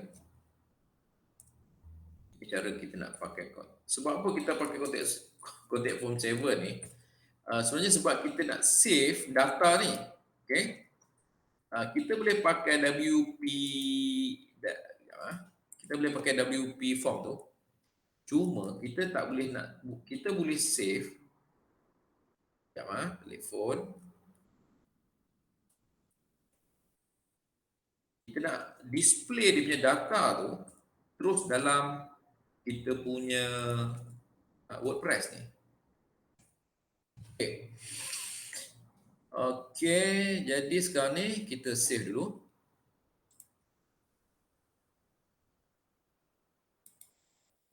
Speaker 3: Cara kita nak pakai sebab apa kita pakai contact form 7 ni? Sebenarnya sebab kita nak save data ni. Okay. Kita boleh pakai WP, kita boleh pakai WP form tu. Cuma kita tak boleh nak, kita boleh save. Telefon. kita nak display dia punya data tu terus dalam kita punya WordPress ni. Okay. Okay, jadi sekarang ni kita save dulu.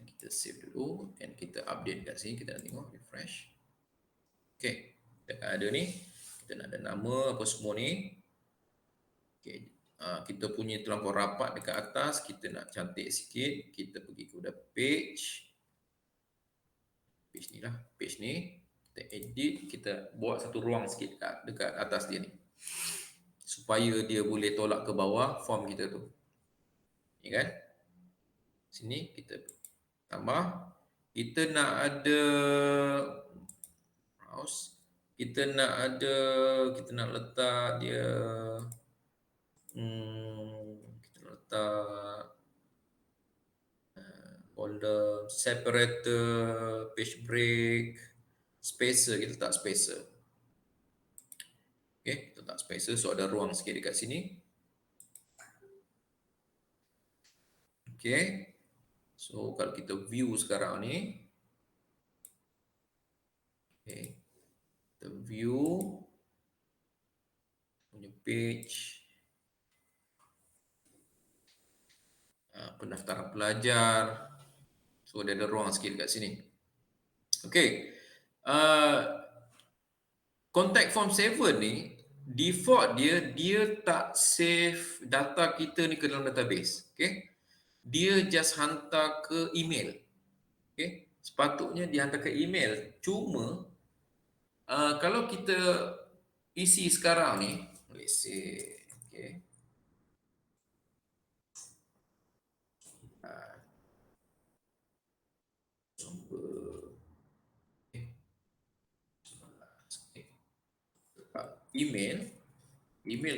Speaker 3: Kita save dulu dan kita update kat sini. Kita nak tengok refresh. Okay, dah ada ni. Kita nak ada nama apa semua ni. Okay, kita punya terlampau rapat dekat atas. Kita nak cantik sikit. Kita pergi kepada page. Page ni lah, page ni. Kita edit, kita buat satu ruang sikit dekat atas dia ni. Supaya dia boleh tolak ke bawah form kita tu. Ni kan? Sini kita tambah. Kita nak ada browse. Kita nak letak dia kita letak folder separator, page break, spacer, kita letak spacer. Okay, kita letak spacer so ada ruang sikit dekat sini. Okay, so kalau kita view sekarang ni, okay, kita view punya page, pendaftaran pelajar, so dia ada ruang sikit dekat sini. Okay, contact form 7 ni default dia tak save data kita ni ke dalam database. Okay, dia just hantar ke email. Okay, sepatutnya dia hantar ke email. Cuma kalau kita isi sekarang ni, let's say, okay, email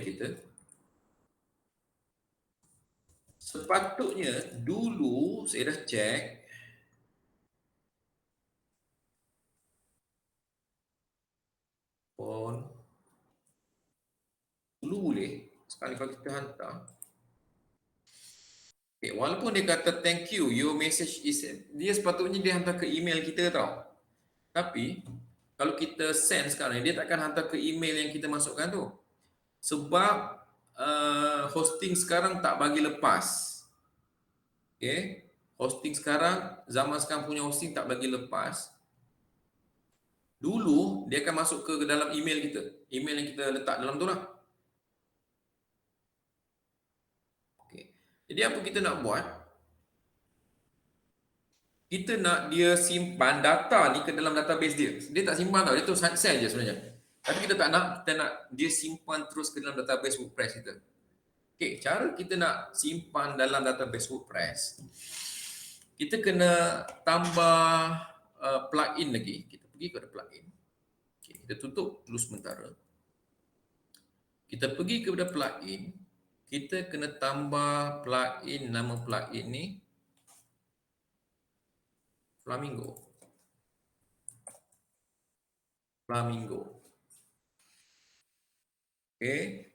Speaker 3: kita sepatutnya dulu saya dah check dulu boleh. Sekarang kalau kita hantar, okay, walaupun dia kata thank you, your message is, dia sepatutnya dia hantar ke email kita tau. Tapi kalau kita send sekarang dia takkan hantar ke email yang kita masukkan tu. Sebab hosting sekarang tak bagi lepas. Okay, hosting sekarang, zaman sekarang punya hosting tak bagi lepas. Dulu dia akan masuk ke dalam email kita, email yang kita letak dalam tu lah. Okay, jadi apa kita nak buat? Kita nak dia simpan data ni ke dalam database dia. Dia tak simpan tau, dia tu sell je sebenarnya. Tapi kita tak nak, kita nak dia simpan terus ke dalam database WordPress kita. Okay, cara kita nak simpan dalam database WordPress, kita kena tambah plugin lagi. Kita pergi kepada plugin. Okay, kita tutup dulu sementara. Kita pergi kepada plugin. Kita kena tambah plugin, nama plugin ni Flamingo. Okay.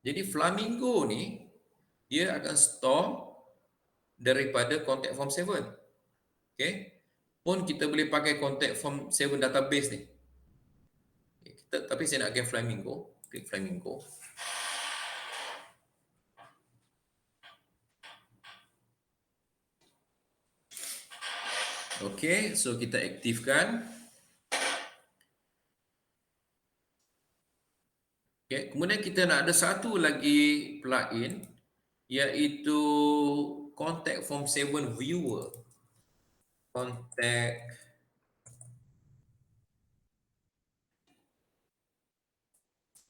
Speaker 3: Jadi Flamingo ni dia akan store daripada contact form 7. Okay. Pun kita boleh pakai contact form 7 database ni. Okay. Tapi saya nak pakai Flamingo. Klik Flamingo. Okay, so kita aktifkan. Okay, kemudian kita nak ada satu lagi plugin iaitu Contact Form 7 Viewer. Contact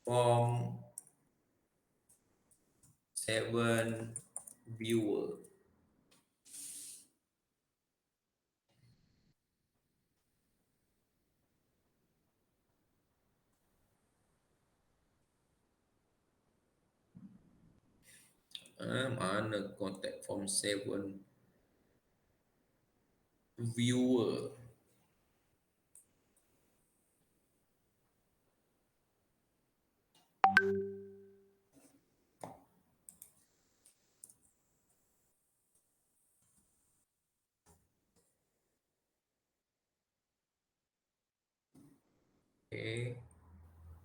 Speaker 3: Form 7 Viewer. Mana Contact Form 7 Viewer? Okay.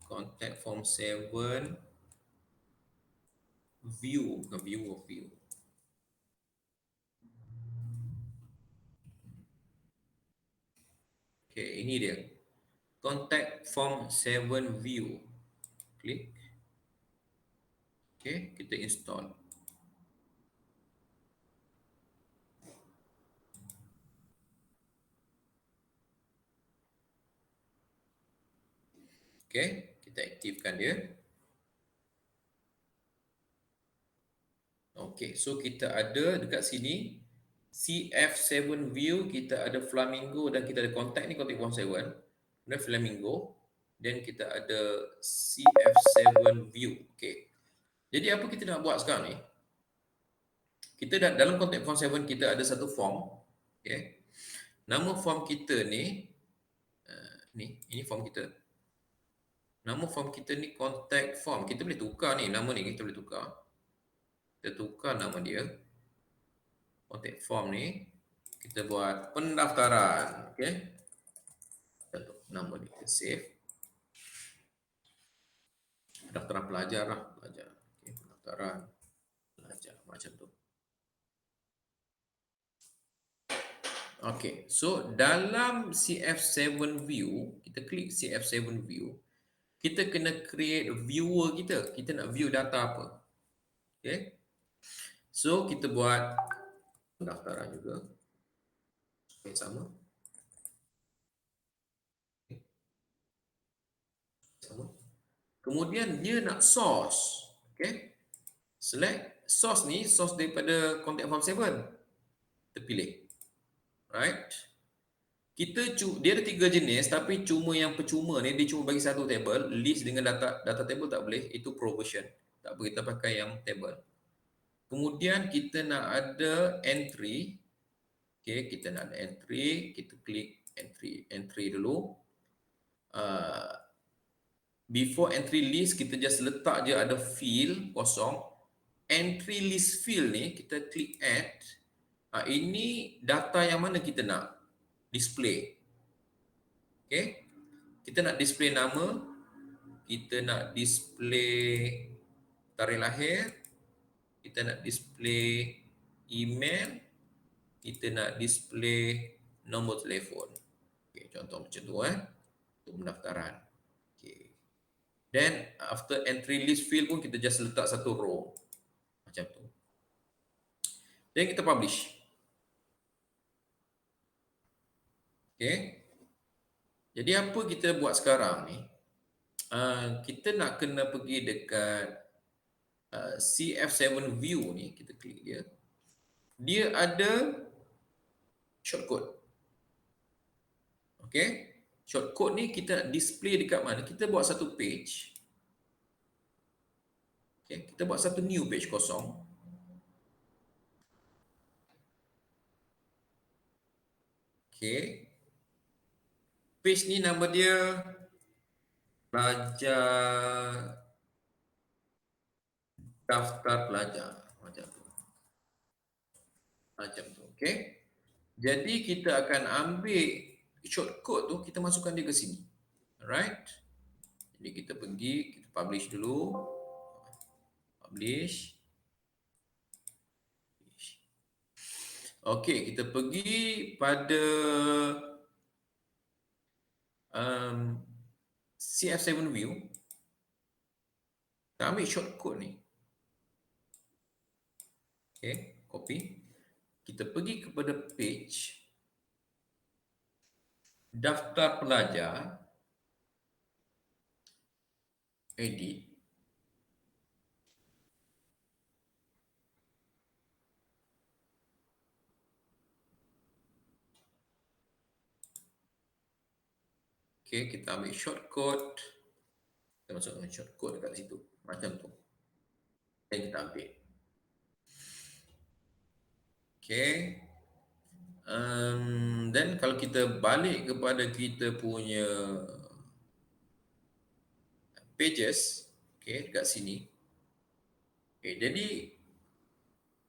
Speaker 3: Contact form 7 view, bukan view. Okay, ini dia. Contact form 7 view. Klik. Okay, kita install. Okay, kita aktifkan dia. Okay, so kita ada dekat sini CF7 view, kita ada flamingo dan kita ada contact ni, contact form 7. Kemudian flamingo, dan kita ada CF7 view. Okay. Jadi apa kita nak buat sekarang ni? Kita dalam contact form 7 kita ada satu form. Okay. Nama form kita ni, ini form kita. Nama form kita ni contact form. Kita boleh tukar ni, nama ni kita boleh tukar. Kita tukar nama dia. Contact form ni kita buat pendaftaran. Okay. Nama dia kita save. Pendaftaran pelajar lah. Pelajar. Okay. Pendaftaran pelajar. Macam tu. Okay. So dalam CF7 view, kita klik CF7 view. Kita kena create viewer kita. Kita nak view data apa. Okay. So kita buat pendaftaran juga. Okay, sama. Okay. Sama. Kemudian dia nak source. Okay. Select source ni, source daripada contact form 7. Kita pilih. Right. Dia ada 3 jenis, tapi cuma yang percuma ni dia cuma bagi satu table. List dengan data table tak boleh, itu provision. Tak apa, kita pakai yang table. Kemudian kita nak ada entry. Okay, kita nak ada entry, kita klik entry dulu. Before entry list, kita just letak je ada field kosong. Entry list field ni kita klik add. Ini data yang mana kita nak display. Okay, kita nak display nama, kita nak display tarikh lahir, kita nak display email, kita nak display nombor telefon. Okay, contoh macam tu untuk pendaftaran. Okay. Then after entry list field pun kita just letak satu row macam tu. Then kita publish. Okay. Jadi apa kita buat sekarang ni? Kita nak kena pergi dekat CF7 view ni, kita klik dia. Dia ada shortcode. Okay. Shortcode ni kita display dekat mana? Kita buat satu page. Okay. Kita buat satu new page kosong. Okay. Page ni nama dia pelajar, daftar pelajar. Macam tu. Okay. Jadi kita akan ambil shortcode tu, kita masukkan dia ke sini. Alright. Jadi kita pergi, kita publish dulu. Publish. Okay, kita pergi pada CF7 view. Kita ambil shortcode ni. Okay, copy. Kita pergi kepada page daftar pelajar, edit. Okay, kita ambil shortcode. Kita masukkan shortcode dekat situ. Macam tu. Dan kita ambil. Okay. Dan kalau kita balik kepada kita punya pages. Okay, dekat sini. Okay, jadi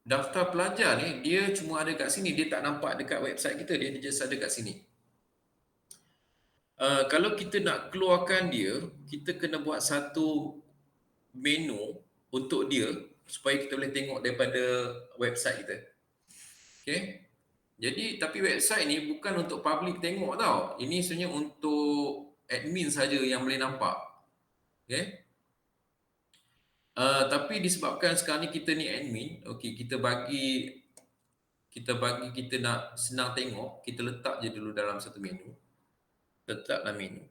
Speaker 3: daftar pelajar ni, dia cuma ada kat sini. Dia tak nampak dekat website kita. Dia just ada kat sini. Kalau kita nak keluarkan dia, kita kena buat satu menu untuk dia supaya kita boleh tengok daripada website kita. Okay. Jadi tapi website ni bukan untuk public tengok tau. Ini sebenarnya untuk admin saja yang boleh nampak. Okay. Tapi disebabkan sekarang ni kita ni admin, okey, kita nak senang tengok, kita letak je dulu dalam satu menu. Letak dalam menu.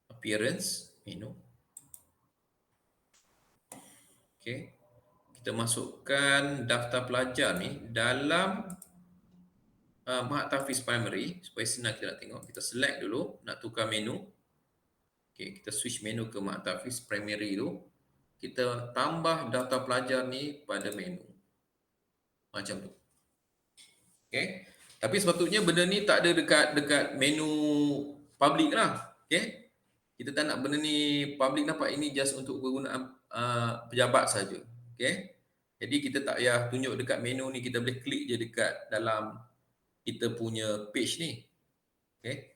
Speaker 3: Appearance, menu. Okey. Kita masukkan daftar pelajar ni dalam Mahat Tahfiz Primary supaya senang kita nak tengok. Kita select dulu, nak tukar menu. Okey, kita switch menu ke Mahat Tahfiz Primary tu. Kita tambah daftar pelajar ni pada menu. Macam tu. Okey. Tapi sepatutnya benda ni tak ada dekat menu public lah. Okey. Kita tak nak benda ni public nampak, ini just untuk kegunaan pejabat saja. Okey. Jadi kita tak payah tunjuk dekat menu ni, kita boleh klik je dekat dalam kita punya page ni. Okey.